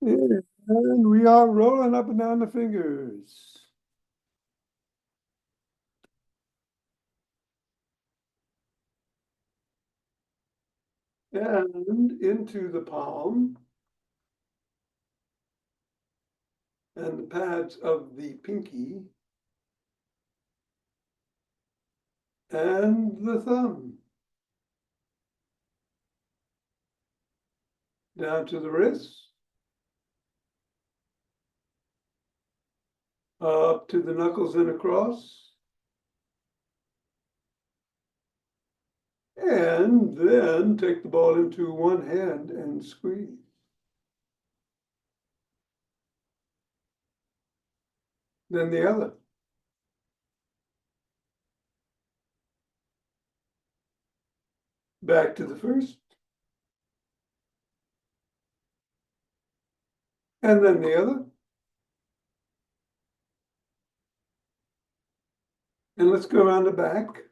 And we are rolling up and down the fingers. And into the palm and the pads of the pinky and the thumb. Down to the wrist, up to the knuckles and across. And then take the ball into one hand and squeeze. Then the other. Back to the first. And then the other. And let's go around the back.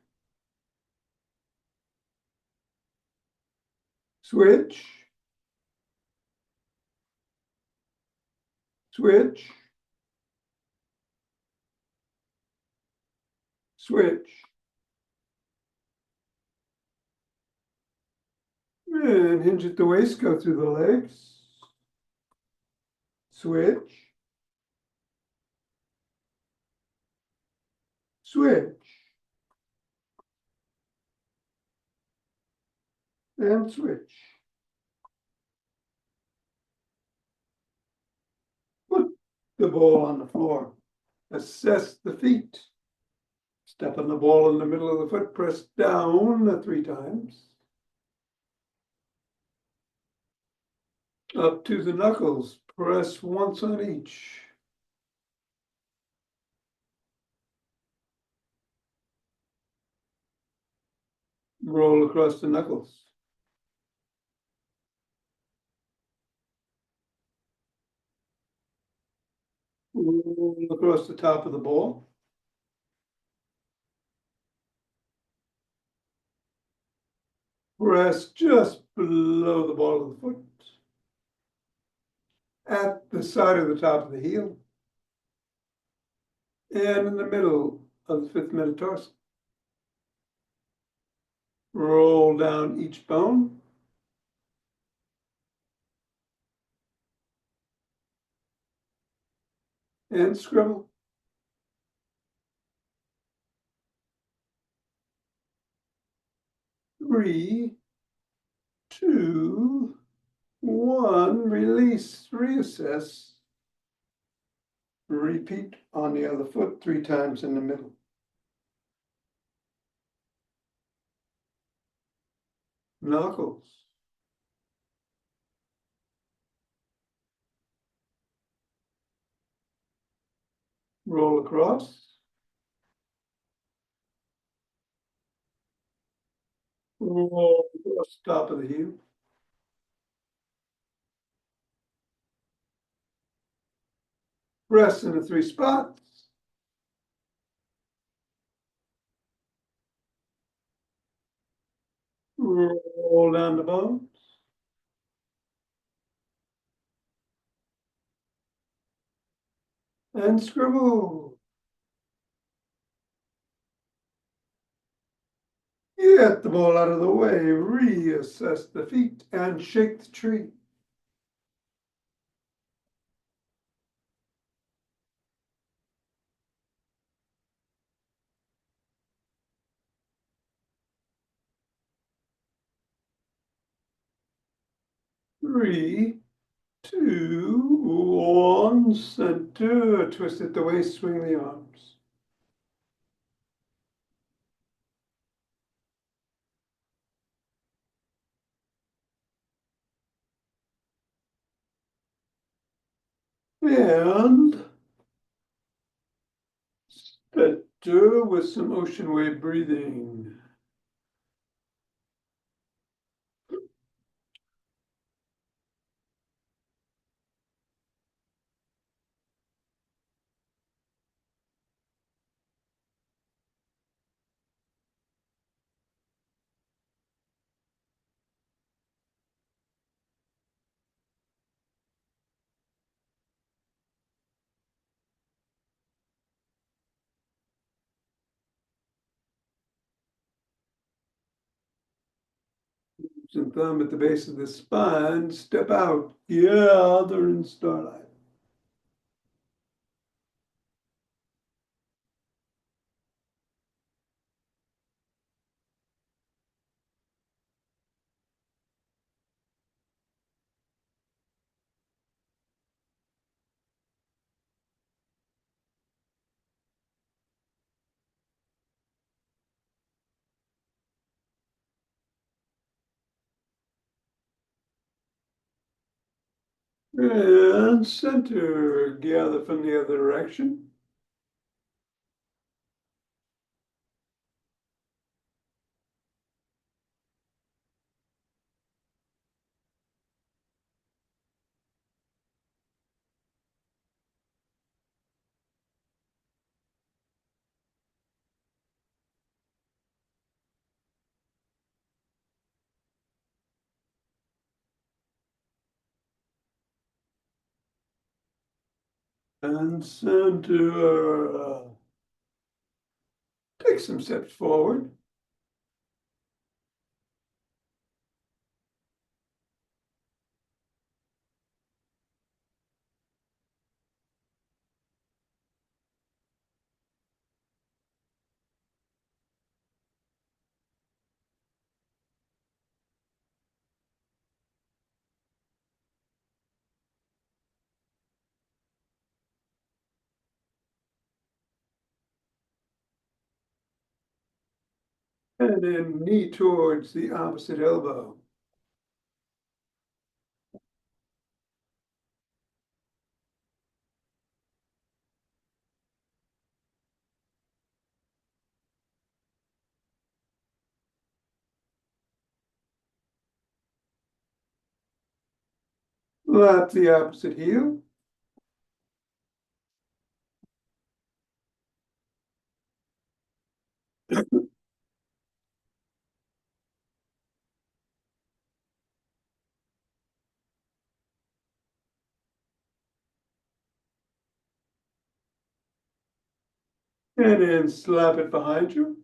Switch. Switch. Switch. And hinge at the waist, go through the legs. Switch. Switch. And switch. Put the ball on the floor. Assess the feet. Step on the ball in the middle of the foot, press down 3 times. Up to the knuckles, press once on each. Roll across the knuckles. Roll across the top of the ball. Press just below the ball of the foot. At the side of the top of the heel. And in the middle of the 5th metatarsal. Roll down each bone. And scribble. Three, two, one, release, reassess. Repeat on the other foot 3 times in the middle. Knuckles. Roll across. Roll across the top of the heel. Press in the 3 spots. Roll down the bones. And scribble. Get the ball out of the way, reassess the feet, and shake the tree. Three, two, one, center, twist at the waist, swing the arms. And center with some ocean wave breathing. and thumb at the base of the spine, step out. Yeah, they're in starlight. And center, gather from the other direction. And center. Take some steps forward. And then knee towards the opposite elbow. Lap the opposite heel. And then slap it behind you.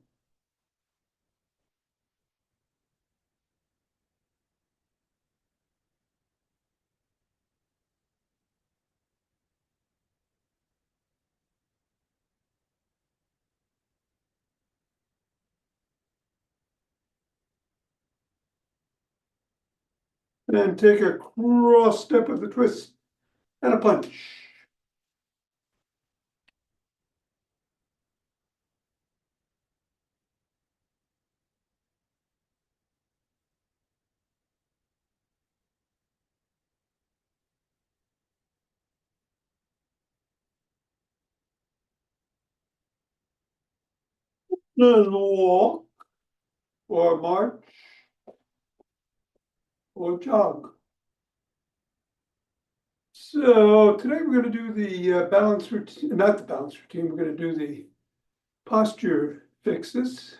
And take a cross step of the twist and a punch. Then walk or march or jog. So today we're going to do the balance routine, not the balance routine, we're going to do the posture fixes.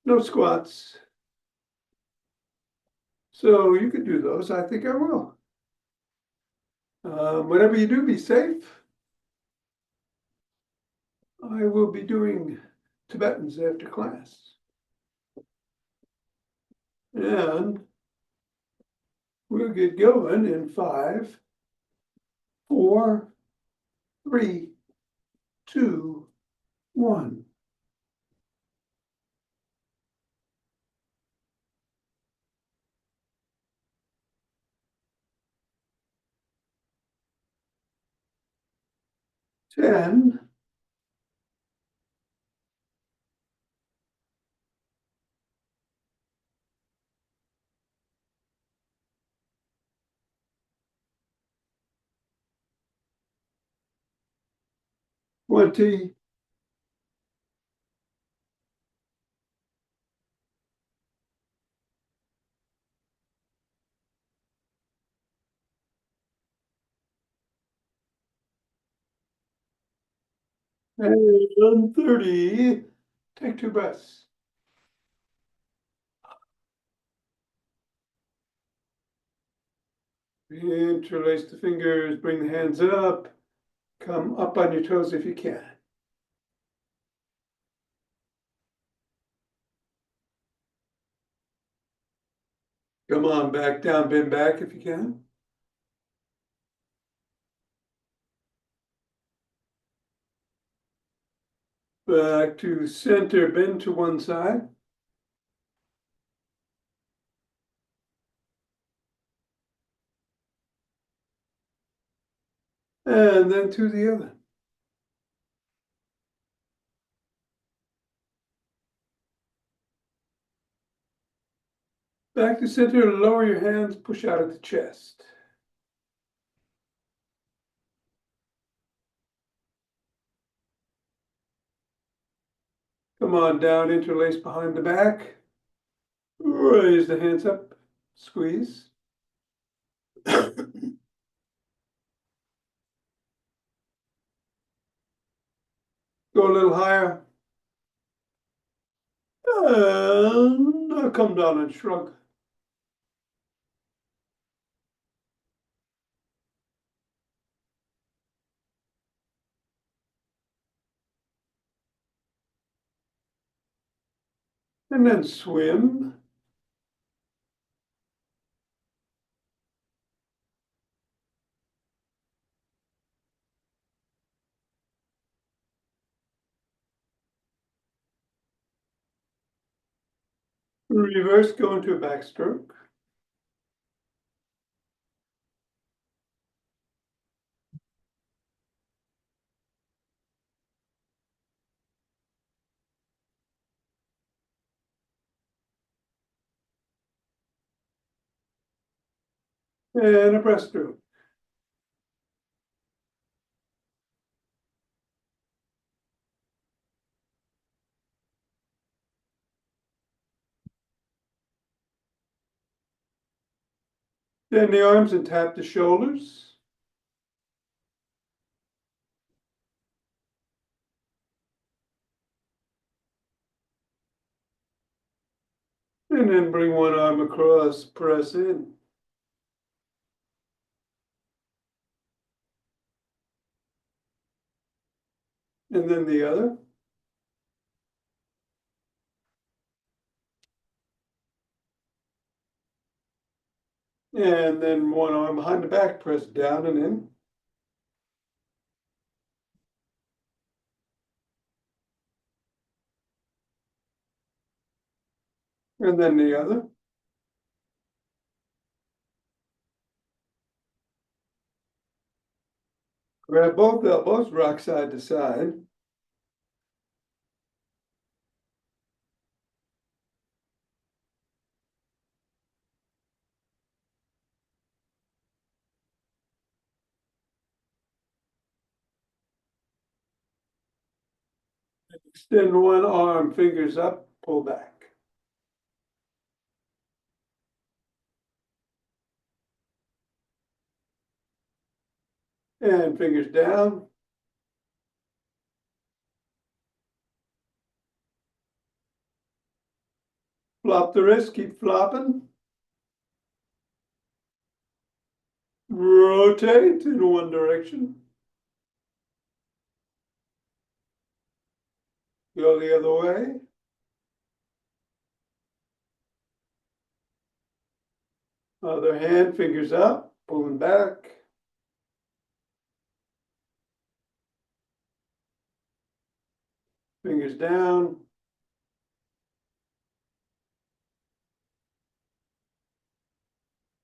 No squats. So you can do those. I think I will. Whatever you do, be safe. I will be doing Tibetans after class. And we'll get going in 5, 4, 3, 2, 1. Ten, 20, and 30. Take 2 breaths. Interlace the fingers, bring the hands up, come up on your toes if you can. Come on, back down, bend back if you can. Back to center, bend to one side. And then to the other. Back to center, lower your hands, push out at the chest. Come on down, interlace behind the back. Raise the hands up, squeeze. Go a little higher. And come down and shrug. And then swim. Reverse, go into a backstroke. And a breaststroke. Bend the arms and tap the shoulders. And then bring one arm across, press in. And then the other. And then one arm behind the back, press down and in. And then the other. Grab both elbows, rock side to side. Extend one arm, fingers up, pull back. And fingers down. Flop the wrist, keep flopping. Rotate in one direction. Go the other way. Other hand, fingers up, pulling back. Fingers down.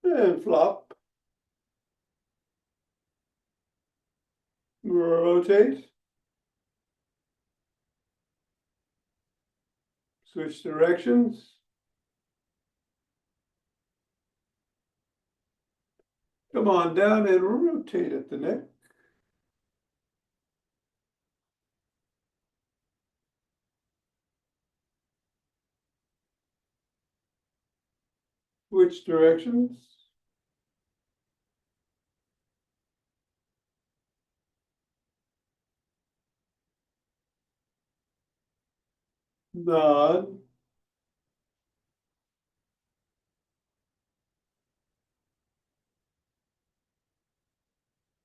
And flop. Rotate. Switch directions. Come on down and rotate at the neck. Switch directions. Nod.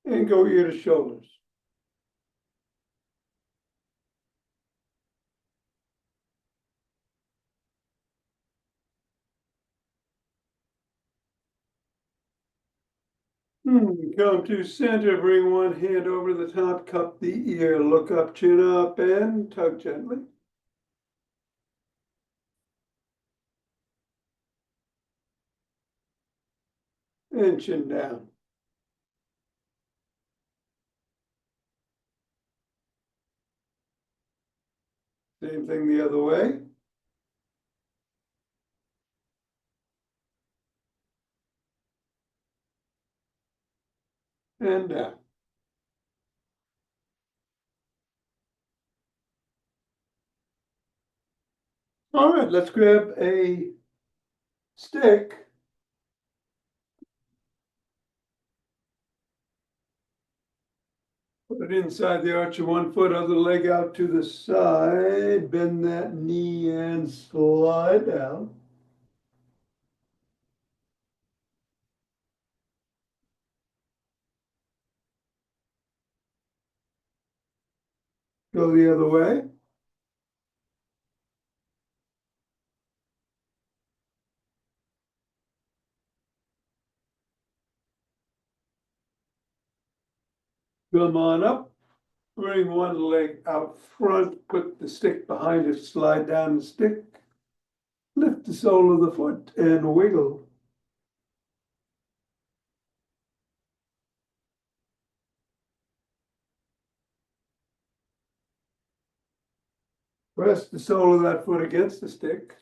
And go ear to shoulders. Come to center, bring one hand over the top, cup the ear, look up, chin up, and tug gently. And chin down. Same thing the other way. And down. All right, let's grab a stick. Put it inside the arch of 1 foot, other leg out to the side, bend that knee and slide down. Go the other way. Come on up. Bring one leg out front, put the stick behind it, slide down the stick. Lift the sole of the foot and wiggle. Press the sole of that foot against the stick.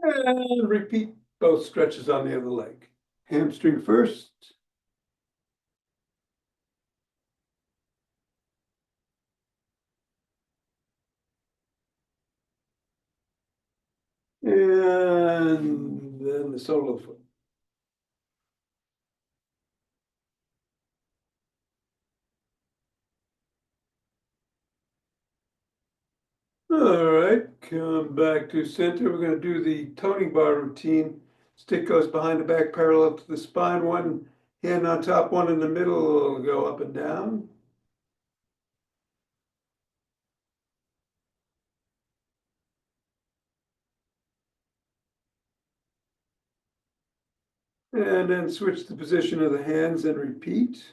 And repeat both stretches on the other leg. Hamstring first. And then the sole of the foot. All right, come back to center. We're going to do the toning bar routine. Stick goes behind the back, parallel to the spine. One hand on top, one in the middle. Go up and down. And then switch the position of the hands and repeat.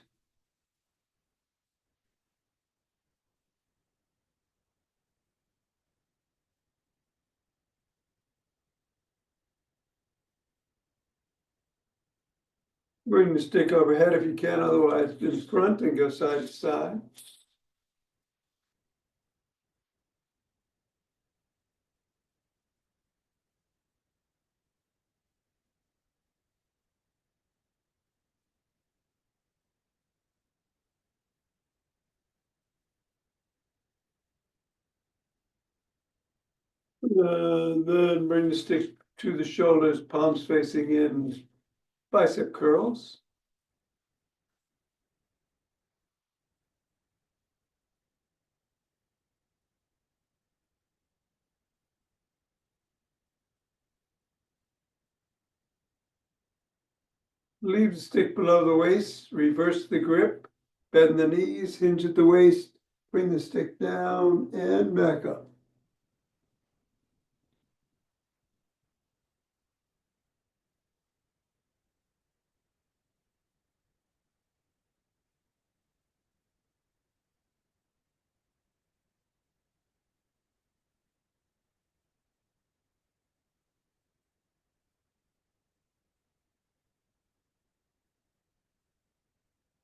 Bring the stick overhead if you can, otherwise in front and go side to side. Then bring the stick to the shoulders, palms facing in, bicep curls. Leave the stick below the waist, reverse the grip, bend the knees, hinge at the waist, bring the stick down and back up.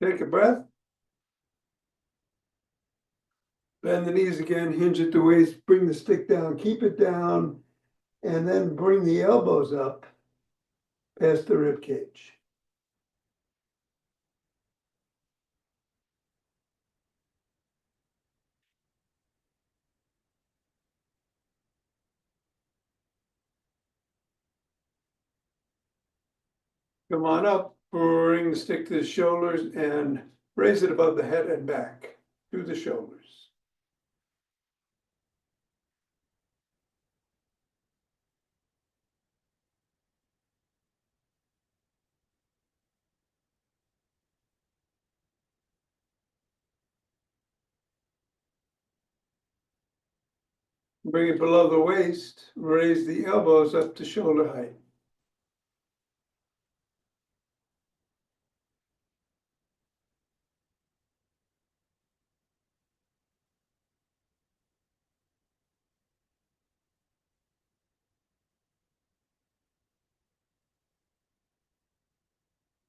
Take a breath. Bend the knees again, hinge at the waist, bring the stick down, keep it down, and then bring the elbows up past the rib cage. Come on up, bring the stick to the shoulders and raise it above the head and back to the shoulders. Bring it below the waist, raise the elbows up to shoulder height.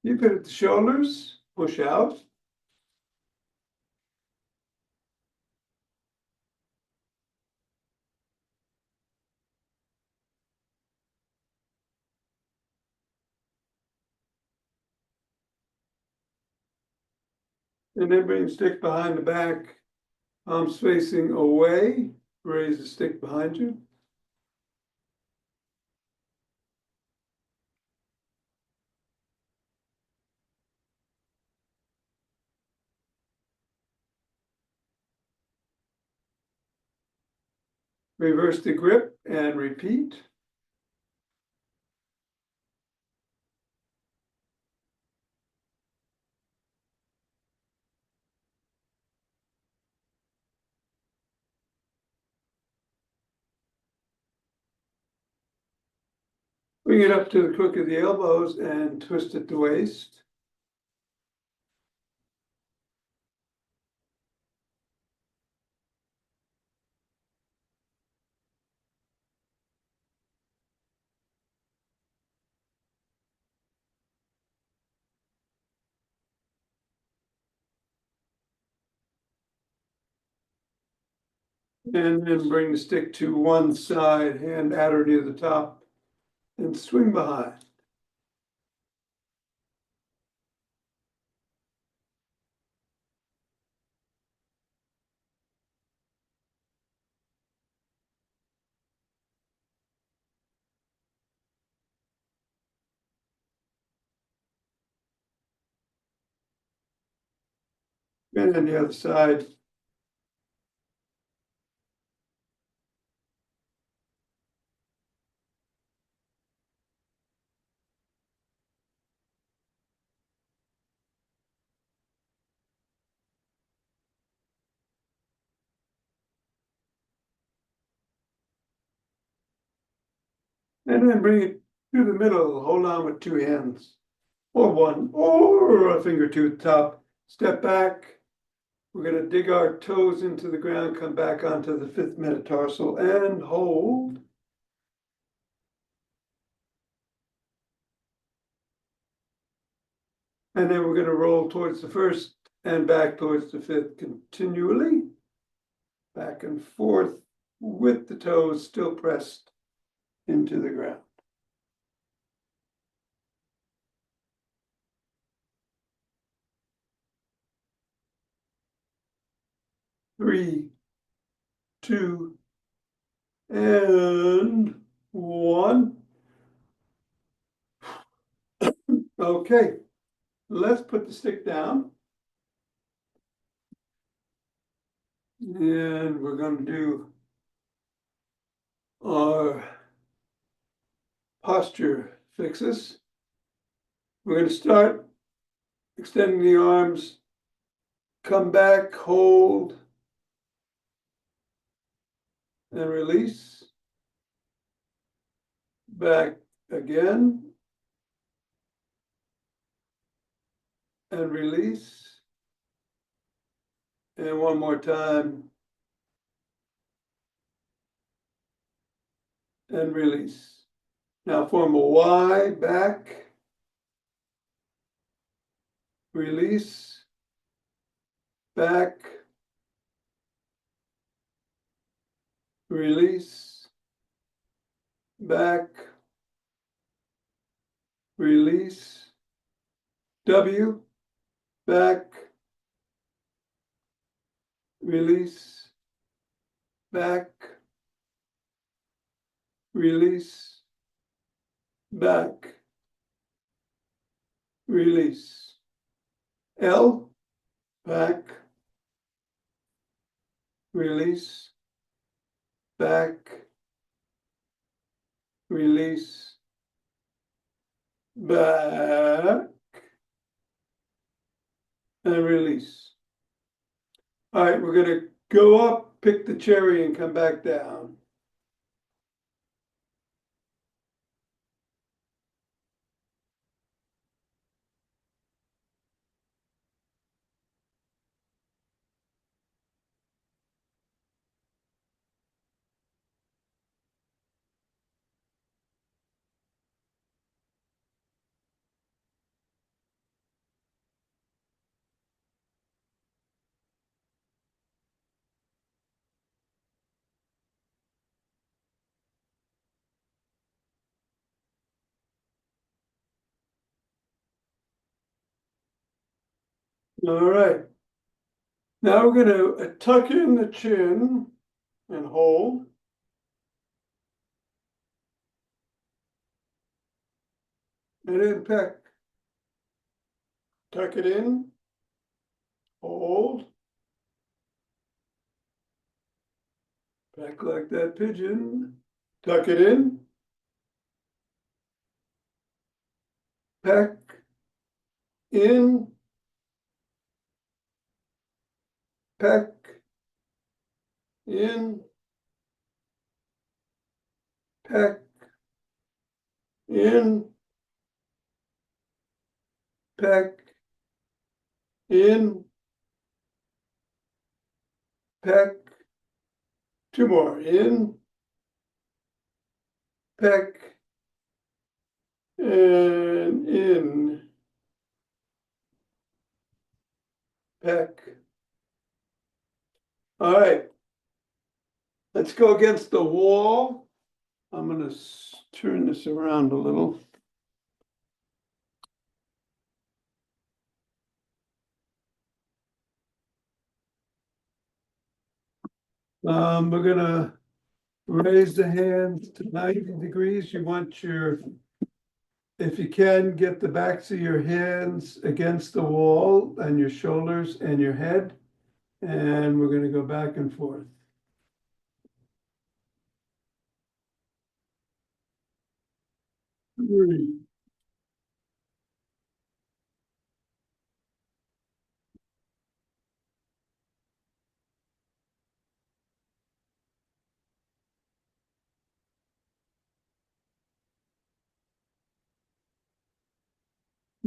You put it at the shoulders, push out. And then bring the stick behind the back, arms facing away, raise the stick behind you. Reverse the grip and repeat. Bring it up to the crook of the elbows and twist at the waist. And then bring the stick to one side, hand at or near the top, and swing behind. And then the other side. And then bring it to the middle, hold on with two hands, or one, or a finger to the top. Step back. We're going to dig our toes into the ground, come back onto the fifth metatarsal and hold. And then we're going to roll towards the first and back towards the fifth continually. Back and forth with the toes still pressed into the ground. Three, two, and one. Okay, let's put the stick down. And we're going to do our posture fixes. We're going to start extending the arms, come back, hold, and release. Back again, and release. And one more time, and release. Now form a Y, back, release, back, release, back, release, W, back, release, back, release, back, release. L, back, release, back, release, back, and release. All right, we're going to go up, pick the cherry, and come back down. All right. Now we're gonna tuck in the chin and hold. And then peck. Tuck it in, hold. Peck like that pigeon. Tuck it in. Peck in. Peck in. Peck in. Peck in. Peck. Two more. In. Peck. And in. Peck. All right. Let's go against the wall. I'm going to turn this around a little. We're going to raise the hands to 90 degrees. You want your, if you can, get the backs of your hands against the wall and your shoulders and your head. And we're going to go back and forth. Three.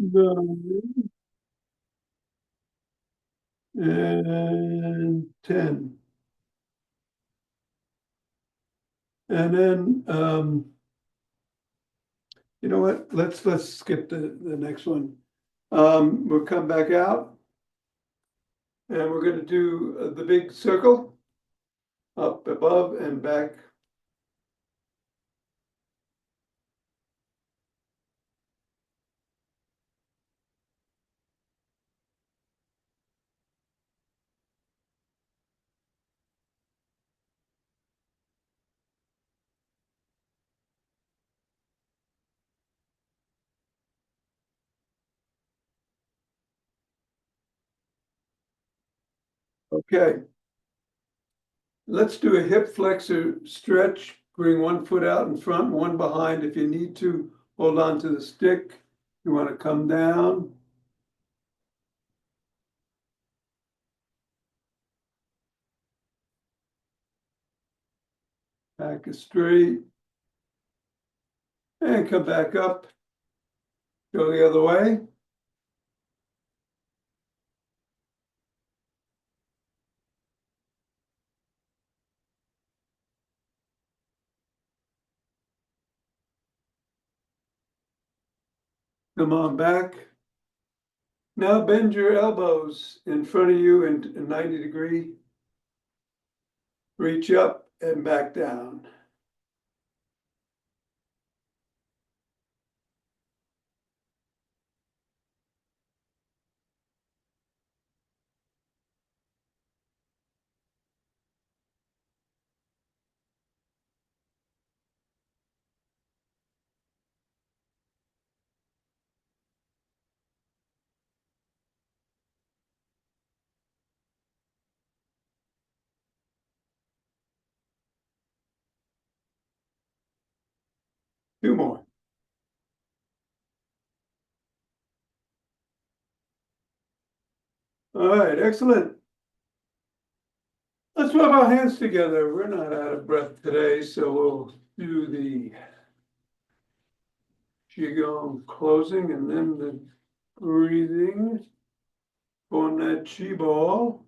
Nine, and 10. And then, you know what, let's skip the next one. We'll come back out. And we're gonna do the big circle. Up, above, and back. Okay. Let's do a hip flexor stretch. Bring one foot out in front, one behind. If you need to, hold on to the stick. You want to come down. Back is straight. And come back up. Go the other way. Come on back. Now bend your elbows in front of you in 90 degree. Reach up and back down. Two more. All right, excellent. Let's rub our hands together. We're not out of breath today, so we'll do the Qigong closing and then the breathing. Form that chi ball.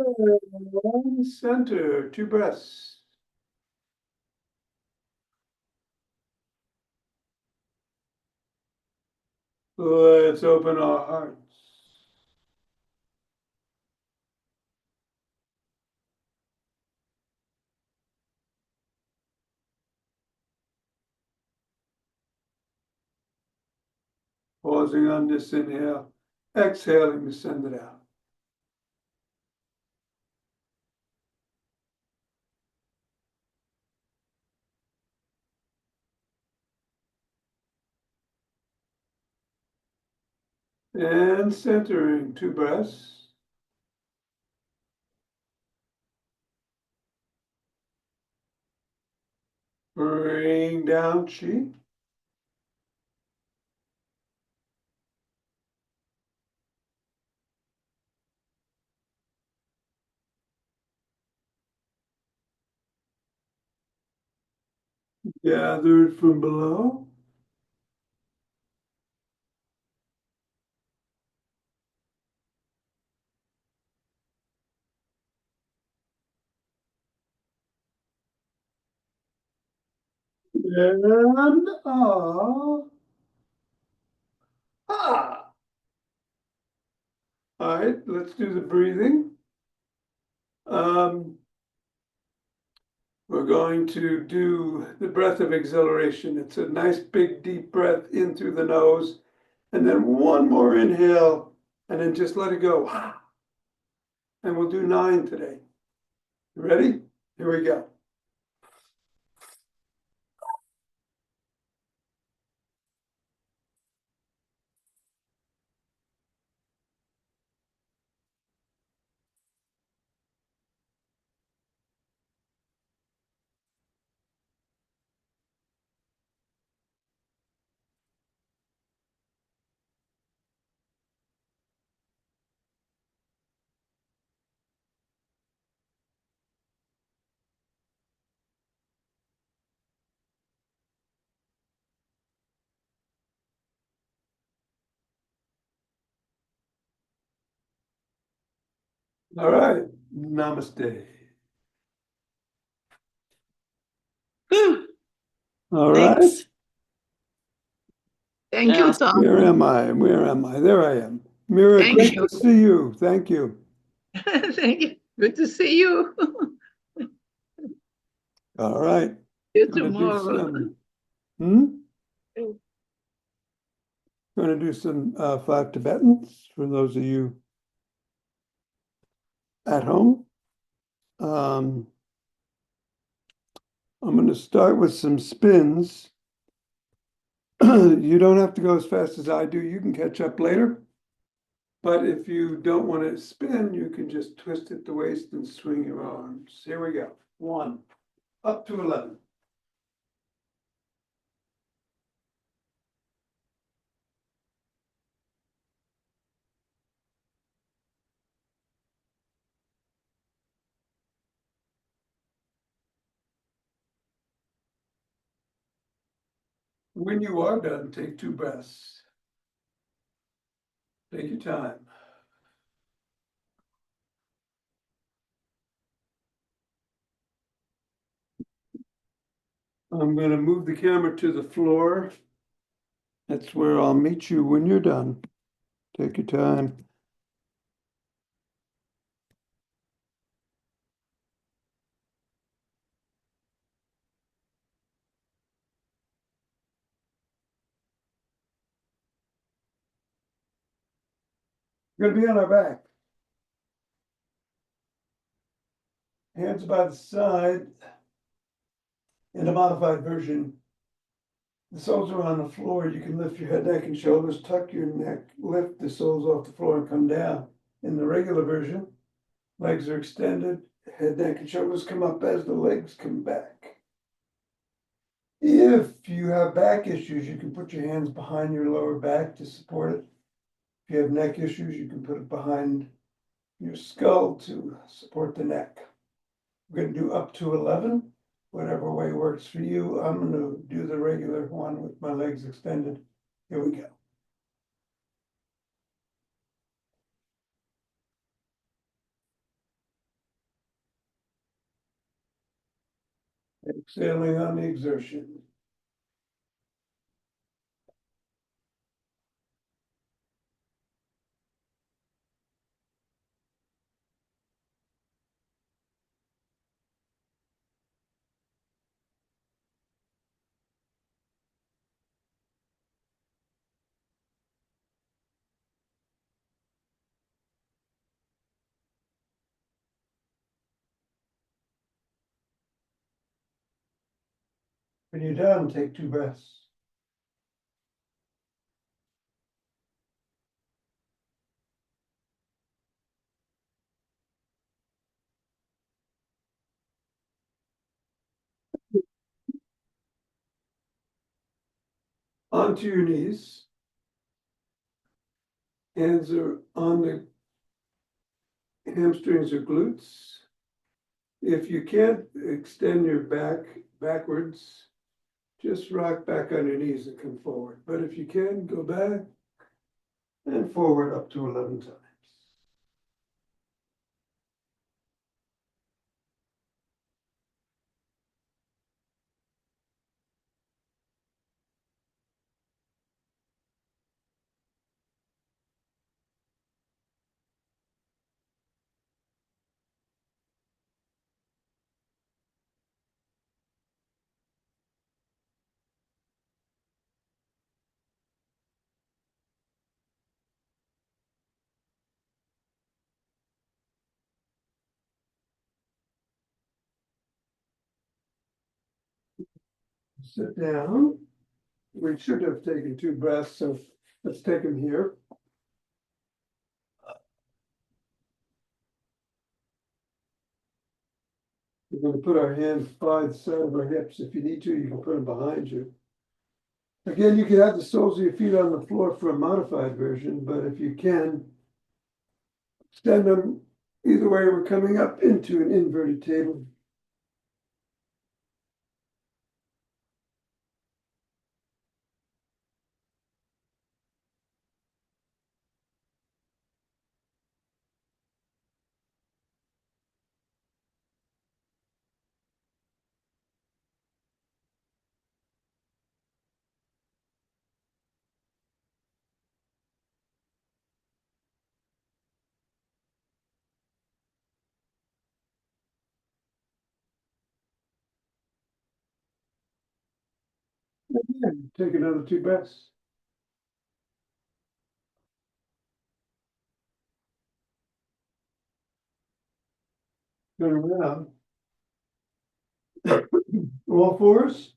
And center, two breaths. Let's open our hearts. Pausing on this inhale, exhaling to send it out. And centering, 2 breaths. Bring down chi. Gathered from below. And ah. All right, let's do the breathing. We're going to do the breath of exhilaration. It's a nice big deep breath in through the nose, and then one more inhale, and then just let it go. And we'll do 9 today. You ready? Here we go. All right. Namaste. All right. Thanks. Thank you, Yes. Thom. Where am I? Where am I? There I am. Mira, Thank great you. to see you. Thank you. Thank you. Good to see you. All right. You Gonna do tomorrow. some, Gonna do some 5 Tibetans for those of you at home. I'm gonna start with some spins. You don't have to go as fast as I do. You can catch up later. But if you don't want to spin, you can just twist at the waist and swing your arms. Here we go. 1, up to 11. When you are done, take 2 breaths. Take your time. I'm going to move the camera to the floor. That's where I'll meet you when you're done. Take your time. We're going to be on our back. Hands by the side. In a modified version, the soles are on the floor. You can lift your head, neck, and shoulders, tuck your neck, lift the soles off the floor and come down. In the regular version, legs are extended, head, neck, and shoulders come up as the legs come back. If you have back issues, you can put your hands behind your lower back to support it. If you have neck issues, you can put it behind your skull to support the neck. We're going to do up to 11, whatever way works for you. I'm going to do the regular one with my legs extended. Here we go. Exhaling on the exertion. When you're done, take 2 breaths. Onto your knees. Hands are on the hamstrings or glutes. If you can't extend your back backwards, just rock back on your knees and come forward. But if you can, go back and forward up to 11 times. Sit down. We should have taken 2 breaths, so let's take them here. We're going to put our hands by the side of our hips. If you need to, you can put them behind you. Again, you can have the soles of your feet on the floor for a modified version, but if you can, stand them either way. We're coming up into an inverted table. Again, take another 2 breaths. Turn around. All fours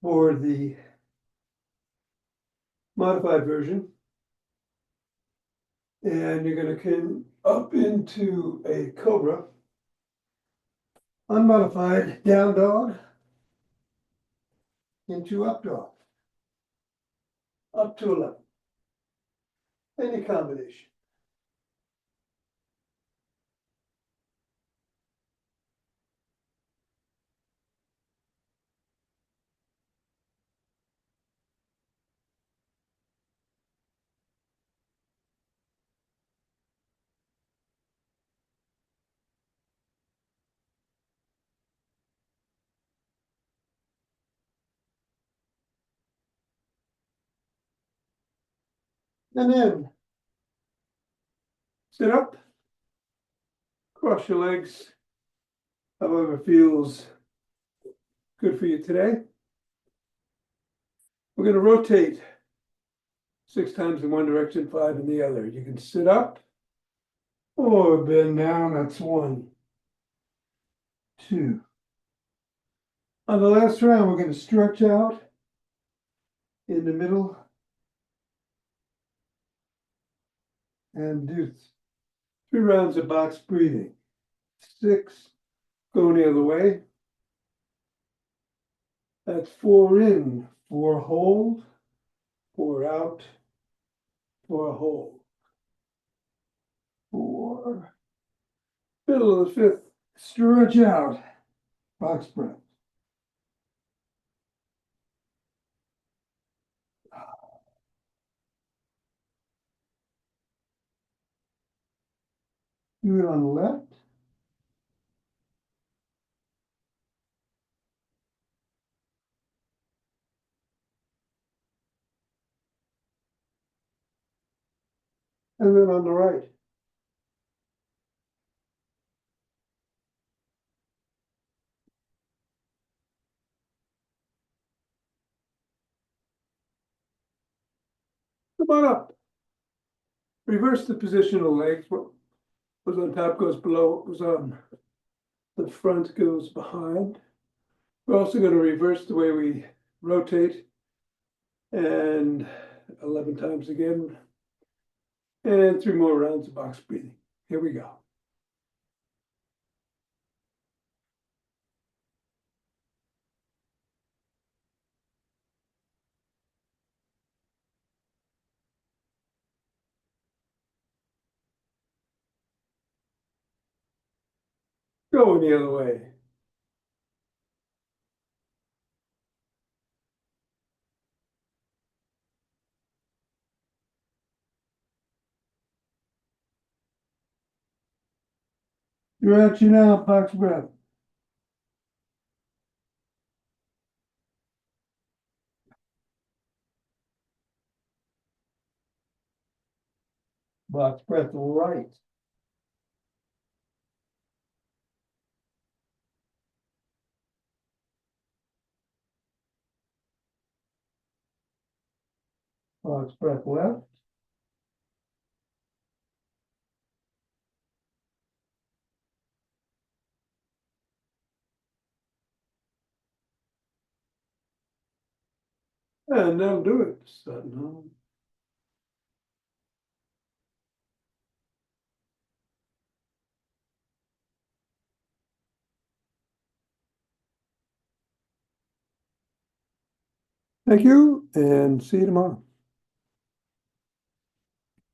for the modified version. And you're going to come up into a cobra. Unmodified down dog into up dog. Up to 11. Any combination. And then sit up, cross your legs, however feels good for you today. We're going to rotate 6 times in one direction, 5 in the other. You can sit up or bend down. That's 1, 2. On the last round, we're going to stretch out in the middle and do 3 rounds of box breathing. 6, going the other way. That's 4 in, 4 hold, 4 out, 4 hold. 4. Middle of the 5th, stretch out, box breath. Do it on the left. And then on the right. Come on up. Reverse the position of the legs. What was on top goes below. What was on the front goes behind. We're also going to reverse the way we rotate, and 11 times again, and 3 more rounds of box breathing. Here we go. Going the other way. You're at you now, box breath. Box breath right. Box breath left. And that'll do it. Starting home. Thank you, and see you tomorrow.